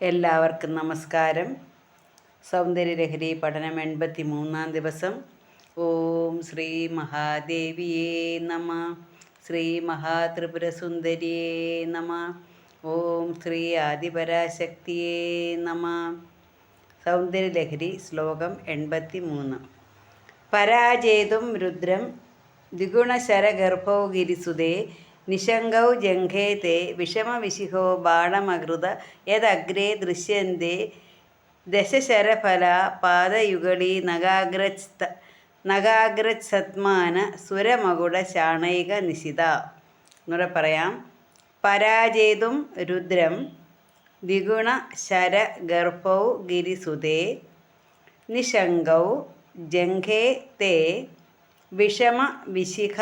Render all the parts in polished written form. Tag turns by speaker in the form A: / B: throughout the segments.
A: എല്ലാവർക്കും നമസ്കാരം. സൗന്ദര്യലഹരി പഠനം 83-ാം ദിവസം. ഓം ശ്രീ മഹാദേവിയേ നമ. ശ്രീ മഹാത്രിപുരസുന്ദരിയേ നമ. ഓം ശ്രീ ആദിപരാശക്തിയേ നമ. സൗന്ദര്യലഹരി ശ്ലോകം 83. പരാജേതും രുദ്രം ദ്വിഗുണശരഗർഭൗ ഗിരിസുതേ നിശങ്കൗ ജംഘേ തേ വിഷമവിശിഹോ ബാണമകൃത യദഗ്രേ ദൃശ്യന്തേ ദശശരഫല പാദയുഗളീ നഗാഗ്രച്ഛത്മാന സുരമകുട ശാണൈക നിശിത. എന്നുകൂടെ പറയാം. പരാജേതും രുദ്രം ദ്വിഗുണശരഗർഭൗ ഗിരിസുതേ നിശങ്കൗ ജംഘേ തേ വിഷമവിശിഖ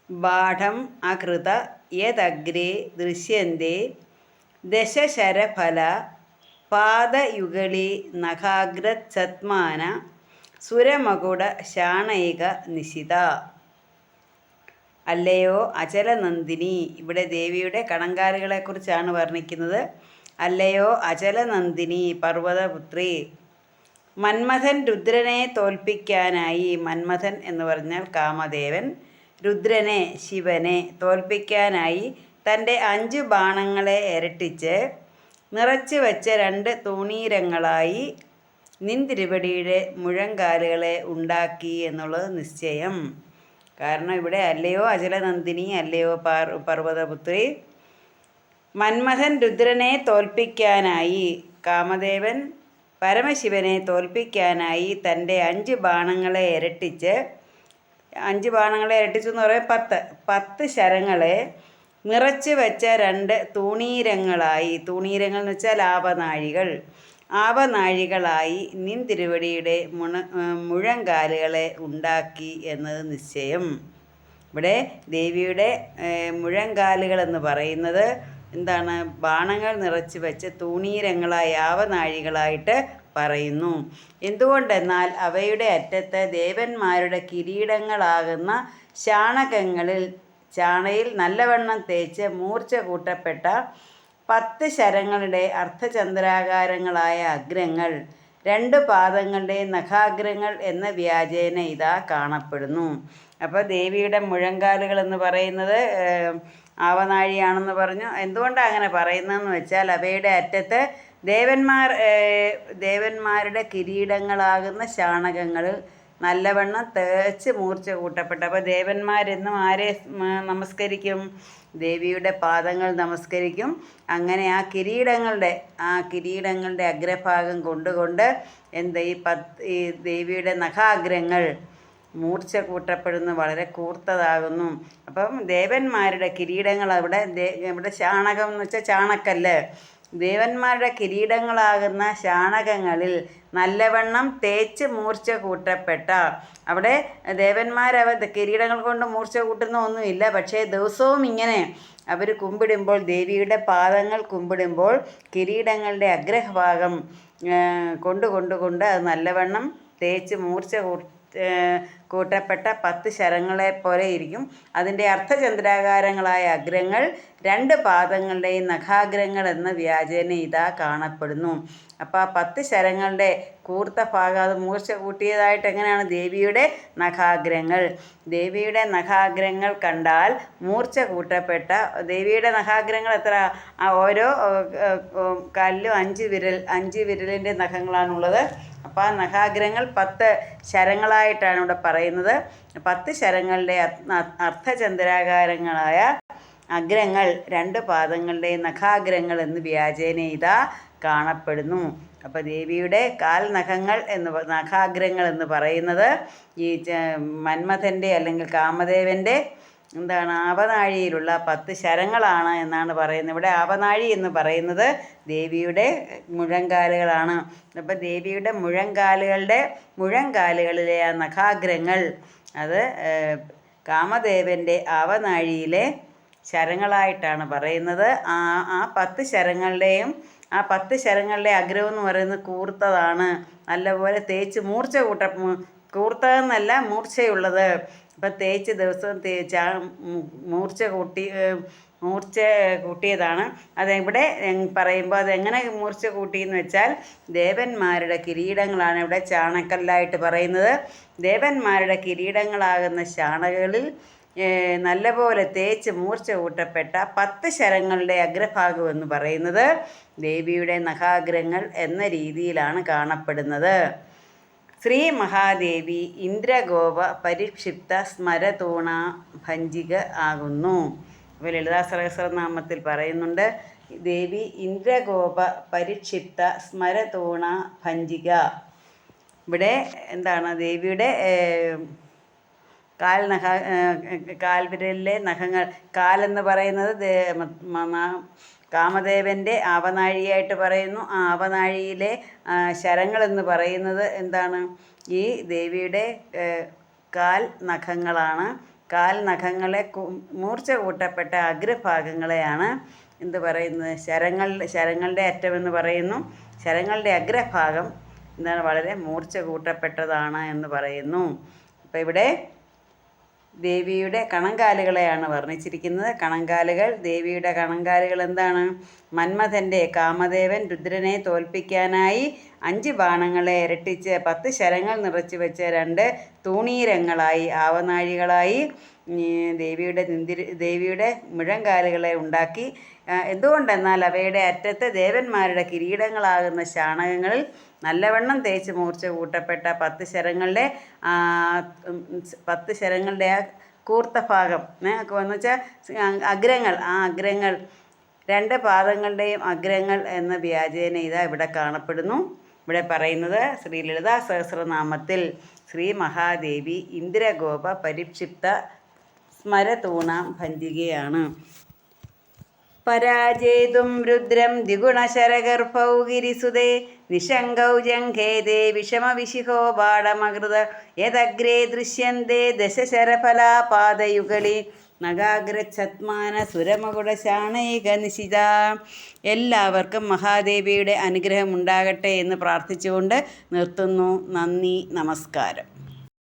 A: ബാഢം അകൃത യദഗ്രേ ദൃശ്യന്തേ ദശശരഫല പാദയുഗളീ നഖാഗ്രച്ഛത്മാന സുരമകുട ശാണൈക നിശിത. അല്ലയോ അചലനന്ദിനി. ഇവിടെ ദേവിയുടെ കണങ്കാലുകളെക്കുറിച്ചാണ് വർണ്ണിക്കുന്നത്. അല്ലയോ അചലനന്ദിനി പർവ്വതപുത്രി. മന്മഥൻ രുദ്രനെ തോൽപ്പിക്കാനായി, മന്മഥൻ എന്ന് പറഞ്ഞാൽ കാമദേവൻ, രുദ്രനെ ശിവനെ തോൽപ്പിക്കാനായി തൻ്റെ 5 ബാണങ്ങളെ ഇരട്ടിച്ച് നിറച്ചു വച്ച 2 തൂണീരങ്ങളായി നിൻ തിരുവടിയുടെ മുഴങ്കാലുകളെ ഉണ്ടാക്കി എന്നുള്ളത് നിശ്ചയം. കാരണം ഇവിടെ അല്ലയോ അചലനന്ദിനി, അല്ലയോ പർവ്വതപുത്രി. മന്മഥൻ രുദ്രനെ തോൽപ്പിക്കാനായി, കാമദേവൻ പരമശിവനെ തോൽപ്പിക്കാനായി തൻ്റെ 5 ബാണങ്ങളെ ഇരട്ടിച്ച്, 5 ബാണങ്ങളെ ഇരട്ടിച്ചു എന്ന് പറയുമ്പോൾ 10 ശരങ്ങളെ നിറച്ച് വെച്ച 2 തൂണീരങ്ങളായി, തൂണീരങ്ങൾ എന്ന് വെച്ചാൽ ആവനാഴികളായി നിൻ തിരുവടിയുടെ മുഴങ്കാലുകളെ ഉണ്ടാക്കി എന്നത് നിശ്ചയം. ഇവിടെ ദേവിയുടെ മുഴങ്കാലുകൾ എന്ന് പറയുന്നത് എന്താണ്? ബാണങ്ങൾ നിറച്ച് വെച്ച് തൂണീരങ്ങളായി ആവനാഴികളായിട്ട് പറയുന്നു. എന്തുകൊണ്ടെന്നാൽ അവയുടെ അറ്റത്ത് ദേവന്മാരുടെ കിരീടങ്ങളാകുന്ന ചാണയിൽ നല്ലവണ്ണം തേച്ച് മൂർച്ച കൂട്ടപ്പെട്ട 10 ശരങ്ങളുടെ അർദ്ധചന്ദ്രാകാരങ്ങളായ അഗ്രങ്ങൾ 2 പാദങ്ങളുടെ നഖാഗ്രങ്ങൾ എന്ന വ്യാജേന ഇതാ കാണപ്പെടുന്നു. അപ്പോൾ ദേവിയുടെ മുഴങ്കാലുകൾ എന്ന് പറയുന്നത് ആവനാഴിയാണെന്ന് പറഞ്ഞു. എന്തുകൊണ്ടാണ് അങ്ങനെ പറയുന്നതെന്ന് വെച്ചാൽ അവയുടെ അറ്റത്ത് ദേവന്മാരുടെ കിരീടങ്ങളാകുന്ന ശാണകങ്ങൾ നല്ലവണ്ണം തേച്ച് മൂർച്ച കൂട്ടപ്പെട്ടു. അപ്പോൾ ദേവന്മാരെന്നും ആരെ നമസ്കരിക്കും? ദേവിയുടെ പാദങ്ങൾ നമസ്കരിക്കും. അങ്ങനെ ആ കിരീടങ്ങളുടെ അഗ്രഭാഗം കൊണ്ടുകൊണ്ട് ഈ ദേവിയുടെ നഖാഗ്രങ്ങൾ മൂർച്ച കൂട്ടപ്പെടുന്നു, വളരെ കൂർത്തതാകുന്നു. അപ്പം ദേവന്മാരുടെ കിരീടങ്ങൾ ഇവിടെ ശാണകം എന്ന് വെച്ചാൽ ചാണക്കല്ല്. ദേവന്മാരുടെ കിരീടങ്ങളാകുന്ന ശാണകങ്ങളിൽ നല്ലവണ്ണം തേച്ച് മൂർച്ച കൂട്ടപ്പെട്ട, അവിടെ കിരീടങ്ങൾ കൊണ്ട് മൂർച്ച കൂട്ടുന്ന ഒന്നുമില്ല. പക്ഷേ ദിവസവും ഇങ്ങനെ അവർ കുമ്പിടുമ്പോൾ, ദേവിയുടെ പാദങ്ങൾ കുമ്പിടുമ്പോൾ കിരീടങ്ങളുടെ അഗ്രഭാഗം കൊണ്ട് അത് നല്ലവണ്ണം തേച്ച് മൂർച്ച കൂട്ടപ്പെട്ട 10 ശരങ്ങളെ പോലെ ഇരിക്കും. അതിൻ്റെ അർദ്ധചന്ദ്രാകാരങ്ങളായ അഗ്രങ്ങൾ 2 പാദങ്ങളുടെയും നഖാഗ്രങ്ങൾ എന്ന വ്യാജേന ഇതാ കാണപ്പെടുന്നു. അപ്പോൾ ആ 10 ശരങ്ങളുടെ കൂർത്ത ഭാഗം അത് മൂർച്ച കൂട്ടിയതായിട്ട് എങ്ങനെയാണ്? ദേവിയുടെ നഖാഗ്രങ്ങൾ കണ്ടാൽ മൂർച്ച കൂട്ടപ്പെട്ട ദേവിയുടെ നഖാഗ്രങ്ങൾ എത്ര? ഓരോ കാലിലും 5 വിരലിൻ്റെ നഖങ്ങളാണുള്ളത്. അപ്പോൾ ആ നഖാഗ്രങ്ങൾ 10 ശരങ്ങളായിട്ടാണ് ഇവിടെ പറയുന്നത്. 10 ശരങ്ങളുടെ അർദ്ധചന്ദ്രാകാരങ്ങളായ അഗ്രങ്ങൾ 2 പാദങ്ങളുടെ നഖാഗ്രങ്ങൾ എന്ന് വ്യാജേന ഇതാ കാണപ്പെടുന്നു. അപ്പോൾ ദേവിയുടെ നഖാഗ്രങ്ങൾ എന്ന് പറയുന്നത് ഈ മന്മഥൻ്റെ അല്ലെങ്കിൽ കാമദേവൻ്റെ ആവനാഴിയിലുള്ള 10 ശരങ്ങളാണ് എന്നാണ് പറയുന്നത്. ഇവിടെ ആവനാഴി എന്ന് പറയുന്നത് ദേവിയുടെ മുഴങ്കാലുകളാണ്. അപ്പോൾ ദേവിയുടെ മുഴങ്കാലുകളിലെ ആ നഖാഗ്രങ്ങൾ അത് കാമദേവൻ്റെ ആവനാഴിയിലെ ശരങ്ങളായിട്ടാണ് പറയുന്നത്. ആ 10 ശരങ്ങളുടെ അഗ്രഹം എന്ന് പറയുന്നത് കൂർത്തതാണ്, നല്ലപോലെ തേച്ച് കൂർത്തതെന്നല്ല മൂർച്ചയുള്ളത്. അപ്പം തേച്ച് ദിവസവും മൂർച്ച കൂട്ടി മൂർച്ച കൂട്ടിയതാണ്. അതെവിടെ പറയുമ്പോൾ അതെങ്ങനെ മൂർച്ച കൂട്ടിയെന്ന് വെച്ചാൽ ദേവന്മാരുടെ കിരീടങ്ങളാണ് ഇവിടെ ചാണക്കല്ലായിട്ട് പറയുന്നത്. ദേവന്മാരുടെ കിരീടങ്ങളാകുന്ന ശാണകളിൽ നല്ലപോലെ തേച്ച് മൂർച്ച കൂട്ടപ്പെട്ട 10 ശരങ്ങളുടെ അഗ്രഭാഗം എന്ന് പറയുന്നത് ദേവിയുടെ നഖാഗ്രങ്ങൾ എന്ന രീതിയിലാണ് കാണപ്പെടുന്നത്. ശ്രീ മഹാദേവി ഇന്ദ്രഗോപ പരിക്ഷിപ്ത സ്മരതൂണ ഭഞ്ജിക ആകുന്നു. അപ്പോൾ ലളിതാ സഹസ്രനാമത്തിൽ പറയുന്നുണ്ട് ദേവി ഇന്ദ്രഗോപ പരിക്ഷിപ്ത സ്മരതൂണ ഭഞ്ജിക. ഇവിടെ എന്താണ് ദേവിയുടെ കാൽവിരലിലെ നഖങ്ങൾ, കാലെന്ന് പറയുന്നത് കാമദേവൻ്റെ ആവനാഴിയായിട്ട് പറയുന്നു. ആ ആവനാഴിയിലെ ശരങ്ങളെന്ന് പറയുന്നത് എന്താണ്? ഈ ദേവിയുടെ കാൽ നഖങ്ങളാണ്. കാൽ നഖങ്ങളെ മൂർച്ച കൂട്ടപ്പെട്ട അഗ്രഭാഗങ്ങളെയാണ് എന്ത് പറയുന്നത്? ശരങ്ങളുടെ അറ്റമെന്ന് പറയുന്നു. ശരങ്ങളുടെ അഗ്രഭാഗം എന്താണ്? വളരെ മൂർച്ച കൂട്ടപ്പെട്ടതാണ് എന്ന് പറയുന്നു. അപ്പോൾ ഇവിടെ ദേവിയുടെ കണങ്കാലുകളെയാണ് വർണ്ണിച്ചിരിക്കുന്നത്. കണങ്കാലുകൾ, ദേവിയുടെ കണങ്കാലുകൾ എന്താണ്? മന്മഥൻ്റെ കാമദേവൻ രുദ്രനെ തോൽപ്പിക്കാനായി 5 ബാണങ്ങളെ ഇരട്ടിച്ച് 10 ശരങ്ങൾ നിറച്ചു വെച്ച 2 തൂണീരങ്ങളായി ആവനാഴികളായി ദേവിയുടെ മുഴങ്കാലുകളെ ഉണ്ടാക്കി. എന്തുകൊണ്ടെന്നാൽ അവയുടെ അറ്റത്ത് ദേവന്മാരുടെ കിരീടങ്ങളാകുന്ന ശാണകങ്ങളിൽ നല്ലവണ്ണം തേച്ച് മൂർച്ച കൂട്ടപ്പെട്ട 10 ശരങ്ങളുടെ ആ കൂർത്ത ഭാഗം എന്ന് വെച്ചാൽ അഗ്രങ്ങൾ, ആ അഗ്രങ്ങൾ 2 പാദങ്ങളുടെയും അഗ്രങ്ങൾ എന്ന വ്യാജേന ഇതാ ഇവിടെ കാണപ്പെടുന്നു. ഇവിടെ പറയുന്നത് ശ്രീ ലളിതാ സഹസ്രനാമത്തിൽ ശ്രീ മഹാദേവി ഇന്ദ്രഗോപ പരിക്ഷിപ്ത സ്മരതൂണാം ഭഞ്ജികയാണ്. പരാജേതും രുദ്രം ദ്വിഗുണശരഗർഭൗ ഗിരിസുതേ നിശങ്കൗ ജംഘേദേ വിഷമവിശിഖോ ബാടമകൃത യദഗ്രേ ദൃശ്യന്തേ ദശശരഫലാപാദയുഗളി നഗാഗ്രച്ഛത്മാന സുരമകുടശാണൈക നിശിത. എല്ലാവർക്കും മഹാദേവിയുടെ അനുഗ്രഹം ഉണ്ടാകട്ടെ എന്ന് പ്രാർത്ഥിച്ചുകൊണ്ട് നിർത്തുന്നു. നന്ദി, നമസ്കാരം.